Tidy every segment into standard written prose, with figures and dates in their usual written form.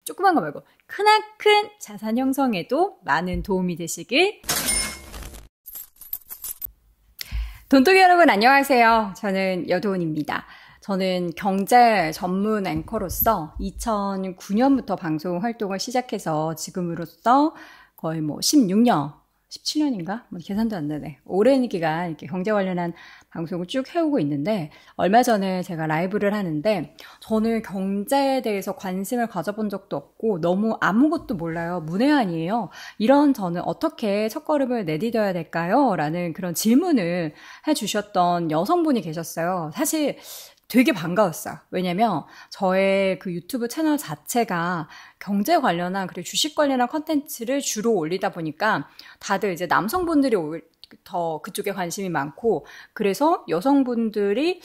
조그만 거 말고 크나큰 자산 형성에도 많은 도움이 되시길. 돈독이 여러분 안녕하세요. 저는 여도은입니다. 저는 경제 전문 앵커로서 2009년부터 방송 활동을 시작해서 지금으로써 거의 16년, 17년인가? 계산도 안 되네. 오랜 기간 이렇게 경제 관련한 방송을 쭉 해오고 있는데, 얼마 전에 제가 라이브를 하는데, 저는 경제에 대해서 관심을 가져본 적도 없고, 너무 아무것도 몰라요. 문외한이에요. 이런 저는 어떻게 첫걸음을 내디뎌야 될까요? 라는 그런 질문을 해주셨던 여성분이 계셨어요. 사실, 되게 반가웠어요. 왜냐면 저의 그 유튜브 채널 자체가 경제 관련한 그리고 주식 관련한 컨텐츠를 주로 올리다 보니까 다들 이제 남성분들이 더 그쪽에 관심이 많고, 그래서 여성분들이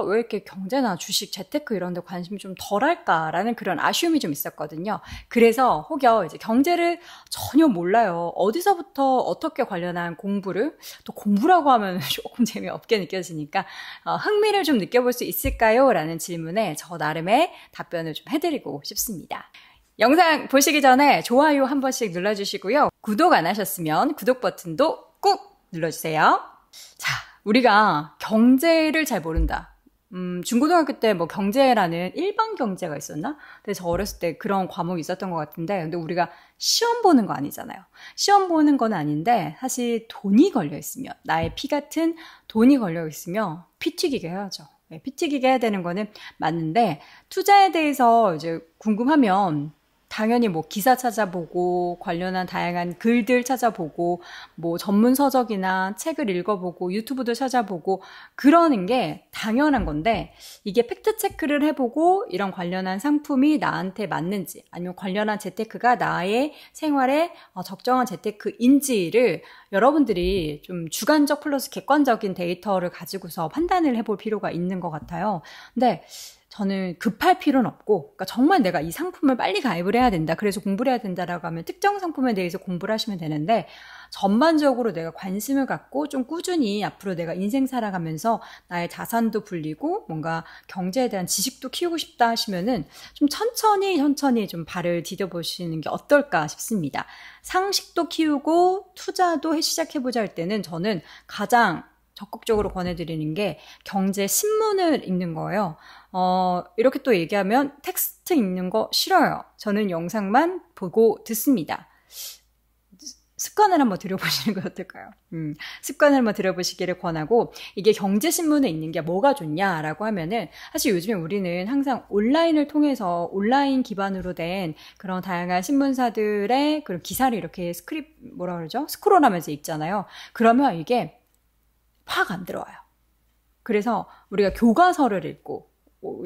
왜 이렇게 경제나 주식, 재테크 이런 데 관심이 좀 덜할까라는 그런 아쉬움이 좀 있었거든요. 그래서 혹여 이제 경제를 전혀 몰라요. 어디서부터 어떻게 관련한 공부를, 또 공부라고 하면 조금 재미없게 느껴지니까 흥미를 좀 느껴볼 수 있을까요? 라는 질문에 저 나름의 답변을 좀 해드리고 싶습니다. 영상 보시기 전에 좋아요 한 번씩 눌러주시고요. 구독 안 하셨으면 구독 버튼도 꾹 눌러주세요. 자, 우리가 경제를 잘 모른다. 중고등학교 때 경제라는 일반 경제가 있었나? 근데 저 어렸을 때 그런 과목이 있었던 것 같은데, 근데 우리가 시험 보는 거 아니잖아요. 시험 보는 건 아닌데, 사실 돈이 걸려 있으면, 나의 피 같은 돈이 걸려 있으면 피 튀기게 해야죠. 피 튀기게 해야 되는 거는 맞는데, 투자에 대해서 이제 궁금하면 당연히 기사 찾아보고 관련한 다양한 글들 찾아보고 전문 서적이나 책을 읽어보고 유튜브도 찾아보고 그러는 게 당연한 건데, 이게 팩트 체크를 해보고 이런 관련한 상품이 나한테 맞는지, 아니면 관련한 재테크가 나의 생활에 적정한 재테크인지를 여러분들이 좀 주관적 플러스 객관적인 데이터를 가지고서 판단을 해볼 필요가 있는 것 같아요. 근데 저는 급할 필요는 없고, 그러니까 정말 내가 이 상품을 빨리 가입을 해야 된다, 그래서 공부를 해야 된다라고 하면 특정 상품에 대해서 공부를 하시면 되는데, 전반적으로 내가 관심을 갖고 좀 꾸준히 앞으로 내가 인생 살아가면서 나의 자산도 불리고 뭔가 경제에 대한 지식도 키우고 싶다 하시면은 좀 천천히 좀 발을 디뎌보시는 게 어떨까 싶습니다. 상식도 키우고 투자도 시작해보자 할 때는 저는 가장 적극적으로 권해드리는 게 경제 신문을 읽는 거예요. 이렇게 또 얘기하면 텍스트 읽는 거 싫어요. 저는 영상만 보고 듣습니다. 습관을 한번 들여보시는 거 어떨까요? 습관을 한번 들여보시기를 권하고, 이게 경제신문을 읽는 게 뭐가 좋냐라고 하면은, 사실 요즘에 우리는 항상 온라인을 통해서 온라인 기반으로 된 그런 다양한 신문사들의 그런 기사를 이렇게 스크롤하면서 읽잖아요. 그러면 이게 확 안 들어와요. 그래서 우리가 교과서를 읽고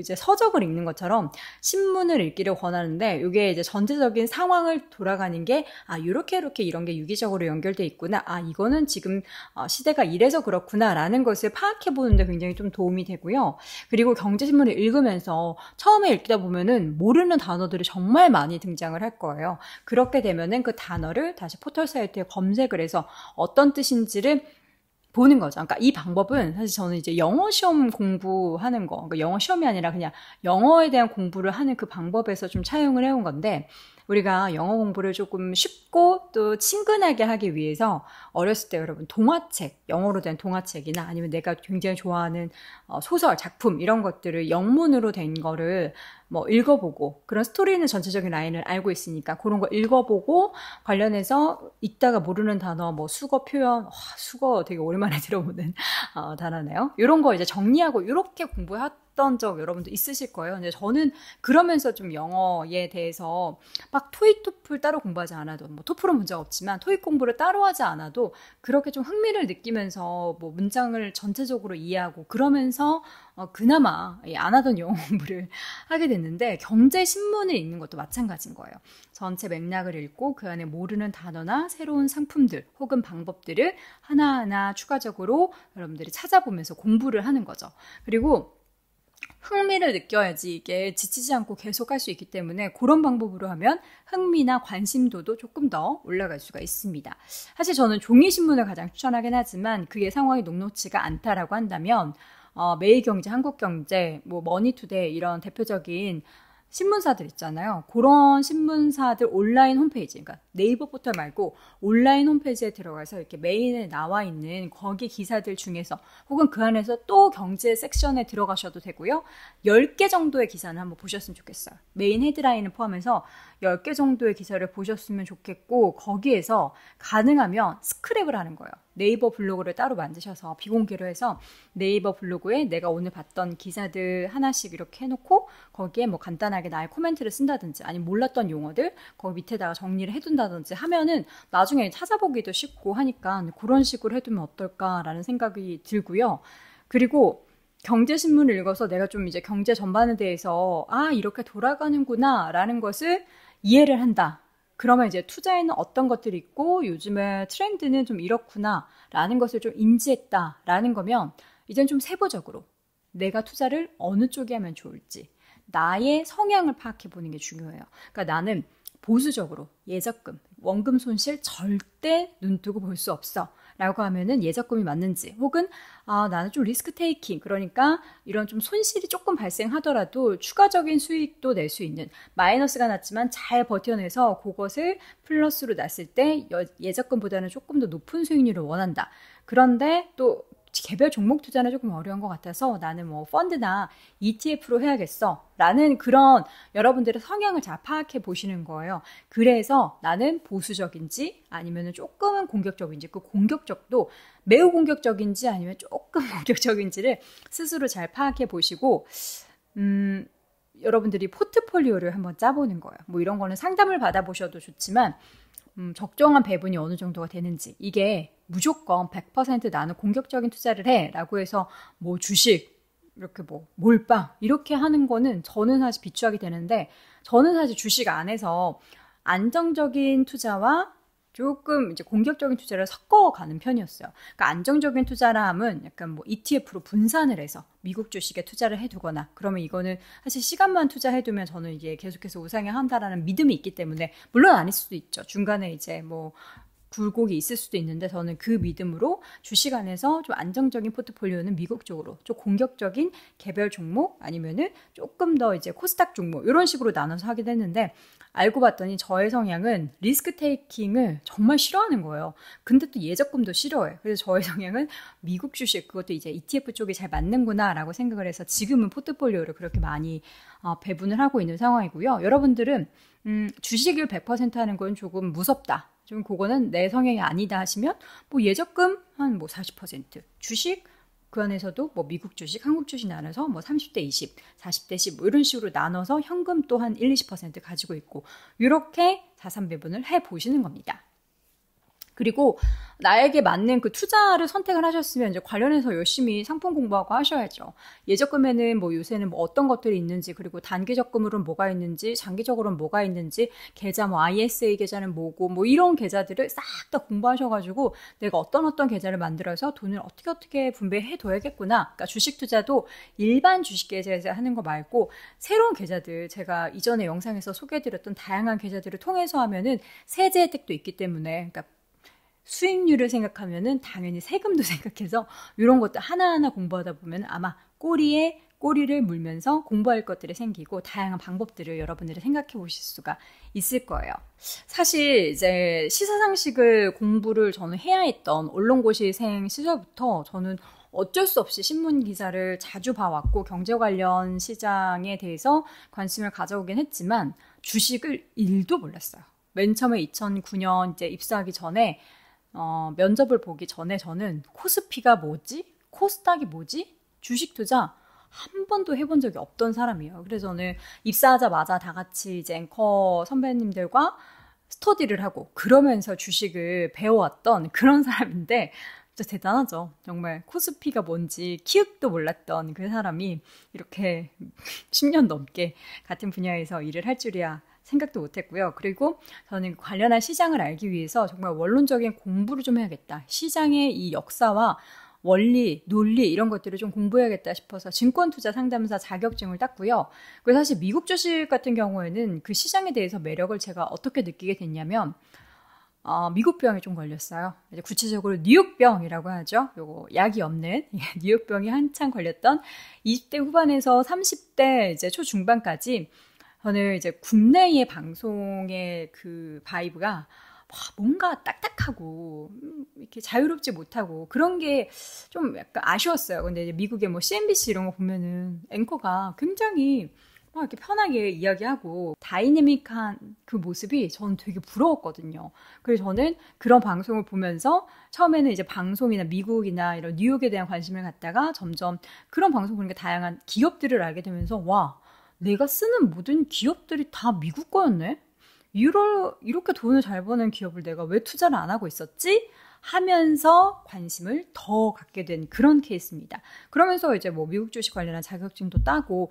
이제 서적을 읽는 것처럼 신문을 읽기를 권하는데, 이게 이제 전체적인 상황을 돌아가는 게 이렇게 이런 게 유기적으로 연결돼 있구나, 이거는 지금 시대가 이래서 그렇구나라는 것을 파악해 보는데 굉장히 좀 도움이 되고요. 그리고 경제신문을 읽으면서 처음에 읽다 보면은 모르는 단어들이 정말 많이 등장을 할 거예요. 그렇게 되면은 그 단어를 다시 포털 사이트에 검색을 해서 어떤 뜻인지를 보는 거죠. 그러니까 이 방법은 사실 저는 이제 영어 시험 공부하는 거, 그러니까 영어 시험이 아니라 그냥 영어에 대한 공부를 하는 그 방법에서 좀 차용을 해온 건데, 우리가 영어 공부를 조금 쉽고 또 친근하게 하기 위해서 어렸을 때 여러분 동화책, 영어로 된 동화책이나 아니면 내가 굉장히 좋아하는 소설, 작품 이런 것들을 영문으로 된 거를 읽어보고, 그런 스토리는 전체적인 라인을 알고 있으니까 그런 거 읽어보고 관련해서 읽다가 모르는 단어, 수거 표현, 수거 되게 오랜만에 들어보는 단어네요. 이런 거 이제 정리하고 이렇게 공부했던 적 여러분도 있으실 거예요. 근데 저는 그러면서 좀 영어에 대해서 막 토익, 토플 따로 공부하지 않아도, 토플은 문제가 없지만 토익 공부를 따로 하지 않아도 그렇게 좀 흥미를 느끼면서 문장을 전체적으로 이해하고 그러면서 그나마 안 하던 영어 공부를 하게 됐는데, 경제신문을 읽는 것도 마찬가지인 거예요. 전체 맥락을 읽고 그 안에 모르는 단어나 새로운 상품들 혹은 방법들을 하나하나 추가적으로 여러분들이 찾아보면서 공부를 하는 거죠. 그리고 흥미를 느껴야지 이게 지치지 않고 계속 할 수 있기 때문에 그런 방법으로 하면 흥미나 관심도도 조금 더 올라갈 수가 있습니다. 사실 저는 종이신문을 가장 추천하긴 하지만 그게 상황이 녹록지가 않다라고 한다면 매일경제, 한국경제, 머니투데이 이런 대표적인 신문사들 있잖아요. 그런 신문사들 온라인 홈페이지, 그러니까 네이버 포털 말고 온라인 홈페이지에 들어가서 이렇게 메인에 나와 있는 거기 기사들 중에서 혹은 그 안에서 또 경제 섹션에 들어가셔도 되고요. 10개 정도의 기사는 한번 보셨으면 좋겠어요. 메인 헤드라인을 포함해서 10개 정도의 기사를 보셨으면 좋겠고 거기에서 가능하면 스크랩을 하는 거예요. 네이버 블로그를 따로 만드셔서 비공개로 해서 네이버 블로그에 내가 오늘 봤던 기사들 하나씩 이렇게 해놓고 거기에 뭐 간단하게 나의 코멘트를 쓴다든지 아니면 몰랐던 용어들 거기 밑에다가 정리를 해둔다든지 하면은 나중에 찾아보기도 쉽고 하니까 그런 식으로 해두면 어떨까라는 생각이 들고요. 그리고 경제신문을 읽어서 내가 좀 이제 경제 전반에 대해서 이렇게 돌아가는구나 라는 것을 이해를 한다. 그러면 이제 투자에는 어떤 것들이 있고 요즘에 트렌드는 좀 이렇구나 라는 것을 좀 인지했다 라는 거면 이젠 좀 세부적으로 내가 투자를 어느 쪽에 하면 좋을지 나의 성향을 파악해 보는 게 중요해요. 그러니까 나는 보수적으로 예적금, 원금 손실 절대 눈 뜨고 볼 수 없어 라고 하면은 예적금이 맞는지 혹은 나는 좀 리스크 테이킹 그러니까 이런 좀 손실이 조금 발생하더라도 추가적인 수익도 낼 수 있는 마이너스가 났지만 잘 버텨내서 그것을 플러스로 났을 때 예적금보다는 조금 더 높은 수익률을 원한다. 그런데 또 개별 종목 투자는 조금 어려운 것 같아서 나는 뭐 펀드나 ETF로 해야겠어 라는 그런 여러분들의 성향을 잘 파악해 보시는 거예요. 그래서 나는 보수적인지 아니면 조금은 공격적인지 그 공격적도 매우 공격적인지 아니면 조금 공격적인지를 스스로 잘 파악해 보시고 여러분들이 포트폴리오를 한번 짜보는 거예요. 뭐 이런 거는 상담을 받아보셔도 좋지만 적정한 배분이 어느 정도가 되는지 이게 무조건 100% 나는 공격적인 투자를 해 라고 해서 뭐 주식 이렇게 뭐 몰빵 이렇게 하는 거는 저는 사실 비추하게 되는데 저는 사실 주식 안에서 안정적인 투자와 조금 이제 공격적인 투자를 섞어가는 편이었어요. 그러니까 안정적인 투자라 함은 약간 뭐 ETF로 분산을 해서 미국 주식에 투자를 해두거나 그러면 이거는 사실 시간만 투자해두면 저는 이게 계속해서 우상향 한다라는 믿음이 있기 때문에 물론 아닐 수도 있죠. 중간에 이제 뭐 굴곡이 있을 수도 있는데 저는 그 믿음으로 주식 안에서 좀 안정적인 포트폴리오는 미국 쪽으로 좀 공격적인 개별 종목 아니면은 조금 더 이제 코스닥 종목 이런 식으로 나눠서 하게 됐는데 알고 봤더니 저의 성향은 리스크 테이킹을 정말 싫어하는 거예요. 근데 또 예적금도 싫어해요. 그래서 저의 성향은 미국 주식 그것도 이제 ETF 쪽이 잘 맞는구나 라고 생각을 해서 지금은 포트폴리오를 그렇게 많이 배분을 하고 있는 상황이고요. 여러분들은 주식을 100% 하는 건 조금 무섭다. 좀 그거는 내 성향이 아니다 하시면 뭐 예적금 한 뭐 40%, 주식 그 안에서도 뭐 미국 주식, 한국 주식 나눠서 뭐 30대 20, 40대 10 뭐 이런 식으로 나눠서 현금 또 한 1, 20% 가지고 있고 이렇게 자산 배분을 해 보시는 겁니다. 그리고 나에게 맞는 그 투자를 선택을 하셨으면 이제 관련해서 열심히 상품 공부하고 하셔야죠. 예적금에는 뭐 요새는 뭐 어떤 것들이 있는지 그리고 단기 적금으로는 뭐가 있는지 장기적으로는 뭐가 있는지 계좌 뭐 ISA 계좌는 뭐고 뭐 이런 계좌들을 싹 다 공부하셔가지고 내가 어떤 계좌를 만들어서 돈을 어떻게 분배해 둬야겠구나. 그러니까 주식 투자도 일반 주식 계좌에서 하는 거 말고 새로운 계좌들 제가 이전에 영상에서 소개해드렸던 다양한 계좌들을 통해서 하면은 세제 혜택도 있기 때문에 그러니까 수익률을 생각하면은 당연히 세금도 생각해서 이런 것도 하나하나 공부하다 보면 아마 꼬리에 꼬리를 물면서 공부할 것들이 생기고 다양한 방법들을 여러분들이 생각해 보실 수가 있을 거예요. 사실 이제 시사상식을 공부를 저는 해야 했던 언론고시생 시절부터 저는 어쩔 수 없이 신문 기사를 자주 봐왔고 경제 관련 시장에 대해서 관심을 가져오긴 했지만 주식을 1도 몰랐어요. 맨 처음에 2009년 이제 입사하기 전에 면접을 보기 전에 저는 코스피가 뭐지? 코스닥이 뭐지? 주식 투자 한 번도 해본 적이 없던 사람이에요. 그래서 저는 입사하자마자 다 같이 이제 앵커 선배님들과 스터디를 하고 그러면서 주식을 배워왔던 그런 사람인데 진짜 대단하죠. 정말 코스피가 뭔지 키읔도 몰랐던 그 사람이 이렇게 10년 넘게 같은 분야에서 일을 할 줄이야 생각도 못했고요. 그리고 저는 관련한 시장을 알기 위해서 정말 원론적인 공부를 좀 해야겠다. 시장의 이 역사와 원리, 논리 이런 것들을 좀 공부해야겠다 싶어서 증권투자 상담사 자격증을 땄고요. 그래서 사실 미국 주식 같은 경우에는 그 시장에 대해서 매력을 제가 어떻게 느끼게 됐냐면 미국병에 좀 걸렸어요. 이제 구체적으로 뉴욕병이라고 하죠. 요거 약이 없는 뉴욕병이 한창 걸렸던 20대 후반에서 30대 이제 초중반까지 저는 이제 국내의 방송의 그 바이브가 뭔가 딱딱하고 이렇게 자유롭지 못하고 그런 게 좀 약간 아쉬웠어요. 근데 이제 미국의 뭐 CNBC 이런 거 보면은 앵커가 굉장히 막 이렇게 편하게 이야기하고 다이내믹한 그 모습이 저는 되게 부러웠거든요. 그래서 저는 그런 방송을 보면서 처음에는 이제 방송이나 미국이나 이런 뉴욕에 대한 관심을 갖다가 점점 그런 방송 보니까 다양한 기업들을 알게 되면서 와, 내가 쓰는 모든 기업들이 다 미국 거였네? 이렇게 돈을 잘 버는 기업을 내가 왜 투자를 안 하고 있었지? 하면서 관심을 더 갖게 된 그런 케이스입니다. 그러면서 이제 뭐 미국 주식 관련한 자격증도 따고,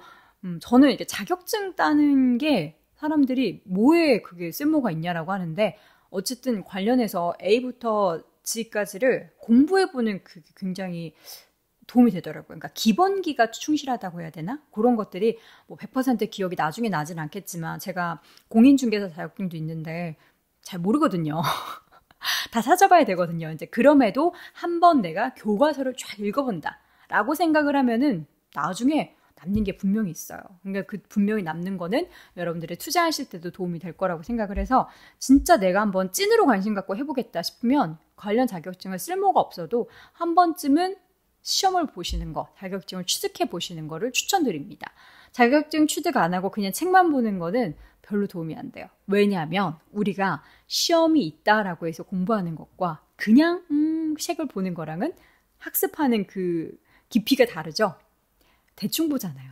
저는 이게 자격증 따는 게 사람들이 뭐에 그게 쓸모가 있냐라고 하는데, 어쨌든 관련해서 A부터 G까지를 공부해보는 그게 굉장히 도움이 되더라고요. 그러니까 기본기가 충실하다고 해야 되나? 그런 것들이 뭐 100% 기억이 나중에 나진 않겠지만 제가 공인중개사 자격증도 있는데 잘 모르거든요. 다 찾아봐야 되거든요. 이제 그럼에도 한번 내가 교과서를 쫙 읽어본다 라고 생각을 하면은 나중에 남는 게 분명히 있어요. 그러니까 그 분명히 남는 거는 여러분들이 투자하실 때도 도움이 될 거라고 생각을 해서 진짜 내가 한번 찐으로 관심 갖고 해보겠다 싶으면 관련 자격증을 쓸모가 없어도 한 번쯤은 시험을 보시는 거, 자격증을 취득해 보시는 거를 추천드립니다. 자격증 취득 안 하고 그냥 책만 보는 거는 별로 도움이 안 돼요. 왜냐하면 우리가 시험이 있다라고 해서 공부하는 것과 그냥 책을 보는 거랑은 학습하는 그 깊이가 다르죠. 대충 보잖아요.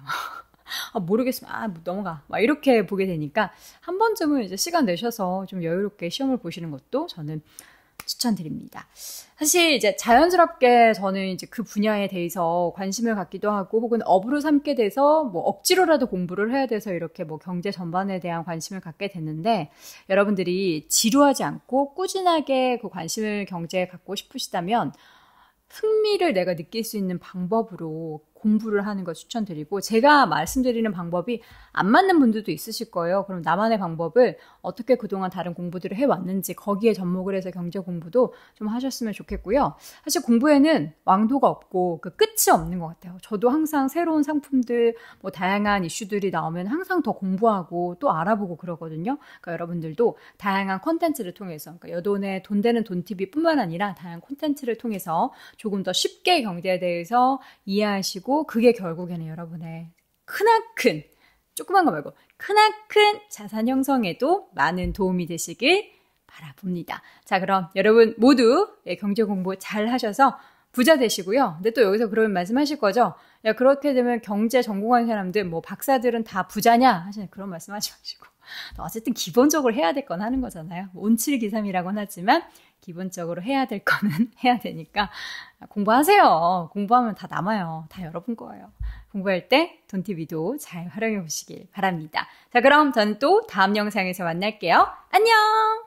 모르겠으면 넘어가 막 이렇게 보게 되니까 한 번쯤은 이제 시간 내셔서 좀 여유롭게 시험을 보시는 것도 저는 추천드립니다. 사실 이제 자연스럽게 저는 이제 그 분야에 대해서 관심을 갖기도 하고 혹은 업으로 삼게 돼서 뭐 억지로라도 공부를 해야 돼서 이렇게 뭐 경제 전반에 대한 관심을 갖게 됐는데 여러분들이 지루하지 않고 꾸준하게 그 관심을 경제에 갖고 싶으시다면 흥미를 내가 느낄 수 있는 방법으로 공부를 하는 거 추천드리고 제가 말씀드리는 방법이 안 맞는 분들도 있으실 거예요. 그럼 나만의 방법을 어떻게 그동안 다른 공부들을 해왔는지 거기에 접목을 해서 경제 공부도 좀 하셨으면 좋겠고요. 사실 공부에는 왕도가 없고 그 끝이 없는 것 같아요. 저도 항상 새로운 상품들 뭐 다양한 이슈들이 나오면 항상 더 공부하고 또 알아보고 그러거든요. 그러니까 여러분들도 다양한 콘텐츠를 통해서 그러니까 여돈의 돈 되는 돈TV 뿐만 아니라 다양한 콘텐츠를 통해서 조금 더 쉽게 경제에 대해서 이해하시고 그게 결국에는 여러분의 크나큰 조그만 거 말고 크나큰 자산 형성에도 많은 도움이 되시길 바라봅니다. 자, 그럼 여러분 모두 경제 공부 잘 하셔서 부자 되시고요. 근데 또 여기서 그런 말씀하실 거죠? 야, 그렇게 되면 경제 전공한 사람들 뭐 박사들은 다 부자냐? 하시는 그런 말씀하지 마시고 어쨌든 기본적으로 해야 될 건 하는 거잖아요. 온칠기삼이라고는 하지만 기본적으로 해야 될 거는 해야 되니까 공부하세요. 공부하면 다 남아요. 다 여러분 거예요. 공부할 때 돈TV도 잘 활용해 보시길 바랍니다. 자, 그럼 저는 또 다음 영상에서 만날게요. 안녕!